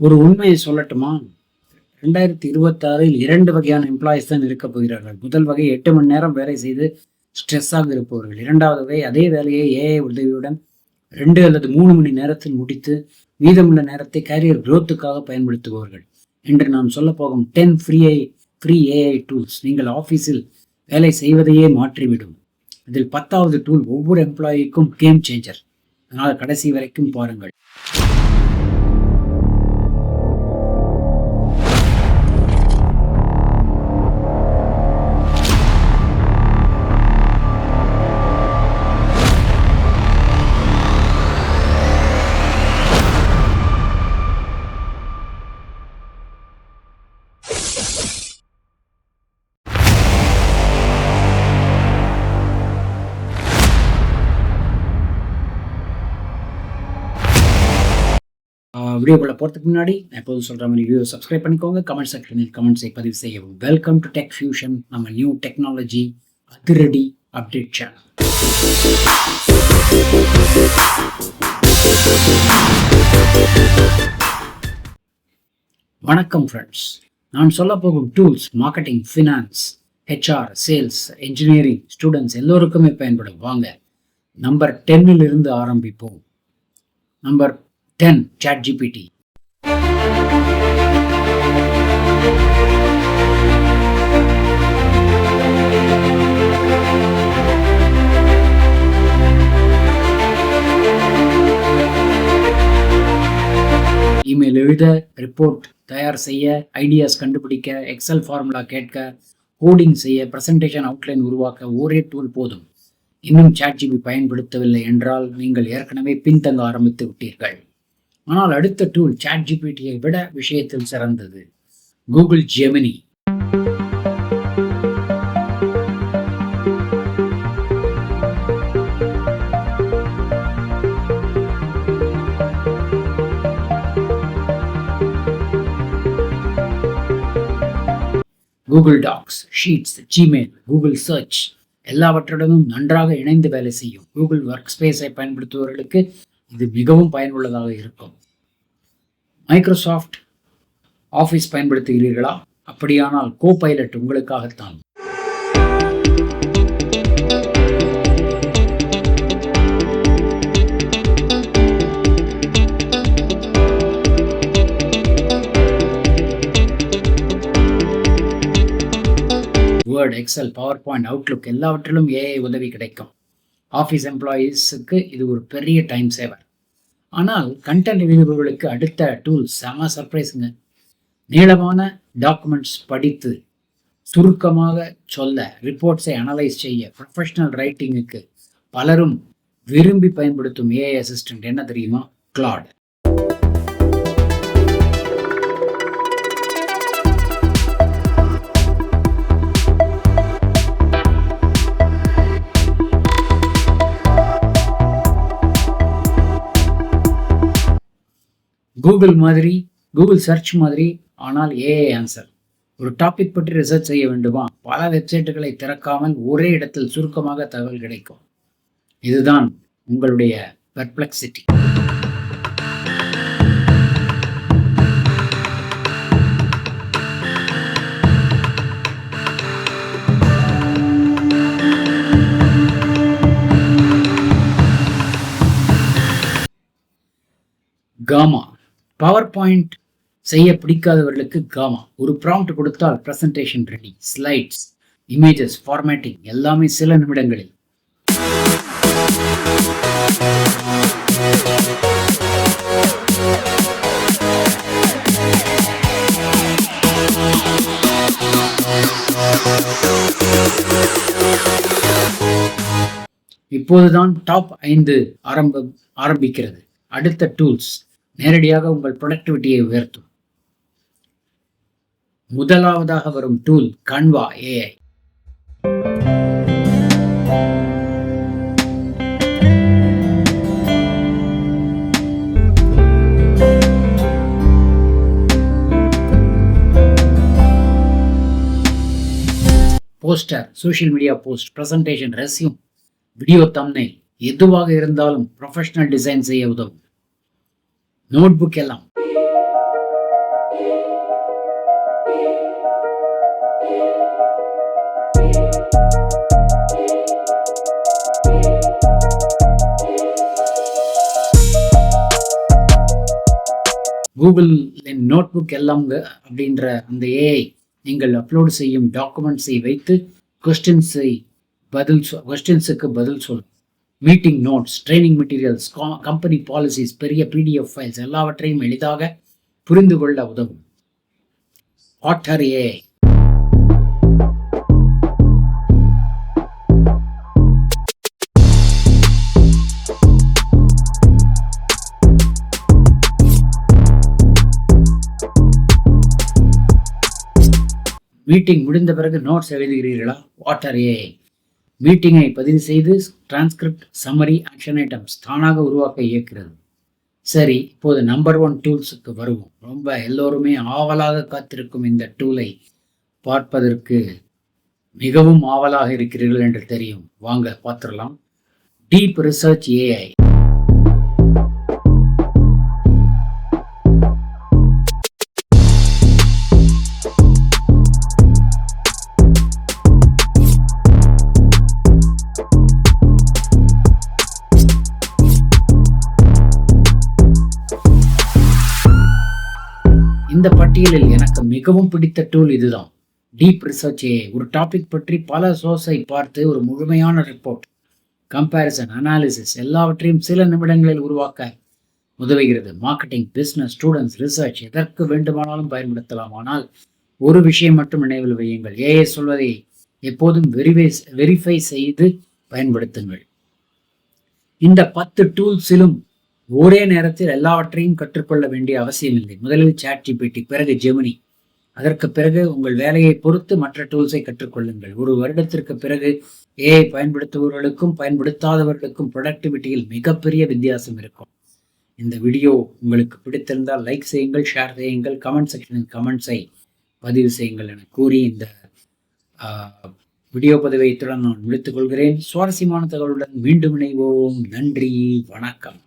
ஒரு உண்மையை சொல்லட்டுமா? 2026 2 வகையான எம்ப்ளாயீஸ் தான் இருக்கப் போகிறார்கள். முதல் வகை 8 மணி நேரம் வேலை செய்து ஸ்ட்ரெஸ்ஸாக இருப்பவர்கள். 2வது வகை அதே வேலையை ஏஐ உதவியுடன் 2 அல்லது 3 மணி நேரத்தில் முடித்து மீதமுள்ள நேரத்தை கேரியர் குரோத்துக்காக பயன்படுத்துபவர்கள். இன்று நாம் சொல்லப்போகும் 10 ஃப்ரீ ஏஐ டூல்ஸ் நீங்கள் ஆஃபீஸில் வேலை செய்வதையே மாற்றிவிடும். இதில் 10வது டூல் ஒவ்வொரு எம்ப்ளாயிக்கும் கேம் சேஞ்சர். அதனால் கடைசி வரைக்கும் பாருங்கள். வீடியோக்குள்ள போகிறதுக்கு முன்னாடி நான் எப்போதும் சொல்கிற மாதிரி வீடியோ சப்ஸ்கிரைப் பண்ணிக்கோங்க. கமெண்ட் செக்ஷனில் கமெண்ட்ஸை பதிவு செய்யவும். வெல்கம் டு டெக் ஃபியூஷன், நம்ம நியூ டெக்னாலஜி அதிரடி அப்டேட் சேனல். வணக்கம் ஃப்ரெண்ட்ஸ். நான் சொல்ல போகும் tools marketing, finance, HR, sales, engineering students எல்லோருக்குமே பயன்படும். வாங்க நம்பர் 10 இருந்து ஆரம்பிப்போம். Number 10 ChatGPT. இமெயில் எழுத, ரிப்போர்ட் தயார் செய்ய, ஐடியாஸ் கண்டுபிடிக்க, எக்ஸல் ஃபார்முலா கேட்க, கோடிங் செய்ய, பிரசன்டேஷன் அவுட்லைன் உருவாக்க ஒரே டூல் போதும். இன்னும் ChatGPT பயன்படுத்தவில்லை என்றால் நீங்கள் ஏற்கனவே பின்தங்க ஆரம்பித்து விட்டீர்கள். ஆனால் அடுத்த டூல் ChatGPTயை விட விஷயத்தில் சிறந்தது. Google Gemini. Google Docs, Sheets, Gmail, Google search எல்லாவற்றுடனும் நன்றாக இணைந்து வேலை செய்யும். கூகுள் ஒர்க் ஸ்பேஸை பயன்படுத்துபவர்களுக்கு இது மிகவும் பயனுள்ளதாக இருக்கும். மைக்ரோசாஃப்ட் ஆஃபீஸ் பயன்படுத்துகிறீர்களா? அப்படியானால் கோபைலட் உங்களுக்காகத்தான். Word, Excel, PowerPoint, Outlook எல்லாவற்றிலும் ஏஐ உதவி கிடைக்கும். ஆஃபீஸ் எம்ப்ளாயீஸுக்கு இது ஒரு பெரிய டைம் சேவர். ஆனால் கண்டென்ட் எழுதுபவர்களுக்கு அடுத்த டூல் செம சர்ப்ரைஸுங்க. நீளமான டாக்குமெண்ட்ஸ் படித்து சுருக்கமாக சொல்ல, ரிப்போர்ட்ஸை அனலைஸ் செய்ய, ப்ரொஃபஷனல் ரைட்டிங்குக்கு பலரும் விரும்பி பயன்படுத்தும் ஏஐ அசிஸ்டன்ட் என்ன தெரியுமா? கிளாட். கூகுள் சர்ச் மாதிரி, ஆனால் ஏஐ ஆன்சர். ஒரு டாபிக் பற்றி ரிசர்ச் செய்ய வேண்டுமா? பல வெப்சைட்டுகளை திறக்காமல் ஒரே இடத்தில் சுருக்கமாக தகவல் கிடைக்கும். இதுதான் உங்களுடைய பெர்ப்ளெக்சிட்டி. காமா. பவர் பாயிண்ட் செய்ய பிடிக்காதவர்களுக்கு காமா. ஒரு ப்ராம்ப்ட் கொடுத்தால் presentation ready. Slides, images, formatting எல்லாமே சில நிமிடங்களில். இப்போதுதான் டாப் 5 ஆரம்பிக்கிறது. அடுத்த டூல்ஸ் நேரடியாக உங்கள் ப்ரொடக்டிவிட்டியை உயர்த்தும். முதலாவதாக வரும் tool Khanwa AI. Poster, social media post, presentation, resume, video thumbnail எதுவாக இருந்தாலும் ப்ரொஃபஷனல் டிசைன் செய்ய உதவும். நோட்புக் எல்லாம் கூகுள் நோட்புக் எல்லாம் அப்படின்ற அந்த ஏஐ நீங்கள் அப்லோடு செய்யும் டாக்குமெண்ட்ஸை வைத்து கொஸ்டின்ஸுக்கு பதில் சொல்லும். Meeting notes, training materials, company policies, பெரிய பிடிஎஃப் ஃபைல்ஸ் எல்லாவற்றையும் எளிதாக புரிந்து கொள்ள உதவும். Order AI. மீட்டிங் முடிந்த பிறகு நோட்ஸ் எழுதுகிறீர்களா? Water AI. மீட்டிங்கை பதிவு செய்து டிரான்ஸ்கிரிப்ட், சம்மரி, ஆக்ஷன் ஐட்டம்ஸ் தானாக உருவாக்க இயக்கிறது. சரி, இப்போது நம்பர் 1 டூல்ஸுக்கு வருவோம். ரொம்ப எல்லோருமே ஆவலாக காத்திருக்கும் இந்த டூலை பார்ப்பதற்கு மிகவும் ஆவலாக இருக்கிறீர்கள் என்று தெரியும். வாங்க பார்த்துடலாம். Deep research AI. இந்த பட்டியலில் எனக்கு மிகவும் பிடித்த டூல் இதுதான். Deep research AI. ஒரு டாபிக் பற்றி பல சோர்ஸை பார்த்து ஒரு முழுமையான ரிப்போர்ட், கம்பேரிசன், அனாலிசிஸ் எல்லாவற்றையும் சில நிமிடங்களில் உருவாக்க உதவுகிறது. மார்க்கெட்டிங், பிஸ்னஸ், ஸ்டூடெண்ட்ஸ், ரிசர்ச் எதற்கு வேண்டுமானாலும் பயன்படுத்தலாம். ஆனால் ஒரு விஷயம் மட்டும் நினைவில் வையுங்கள். ஏஐ சொல்வதை எப்போதும் வெரிஃபை செய்து பயன்படுத்துங்கள். இந்த 10 டூல்ஸிலும் ஒரே நேரத்தில் எல்லாவற்றையும் கற்றுக்கொள்ள வேண்டிய அவசியமில்லை. முதலில் ChatGPT, பிறகு ஜெமினி, அதற்கு பிறகு உங்கள் வேலையை பொறுத்து மற்ற டூல்ஸை கற்றுக்கொள்ளுங்கள். ஒரு வருடத்திற்கு பிறகு ஏஐ பயன்படுத்துபவர்களுக்கும் பயன்படுத்தாதவர்களுக்கும் ப்ரொடக்டிவிட்டியில் மிகப்பெரிய வித்தியாசம் இருக்கும். இந்த வீடியோ உங்களுக்கு பிடித்திருந்தால் லைக் செய்யுங்கள், ஷேர் செய்யுங்கள், கமெண்ட் செக்ஷனில் கமெண்ட்ஸை பதிவு செய்யுங்கள் என கூறி இந்த வீடியோ பதிவை இத்துடன் நான் முடித்துக் கொள்கிறேன். சுவாரஸ்யமான தகவலுடன் மீண்டும் இணைவோம். நன்றி, வணக்கம்.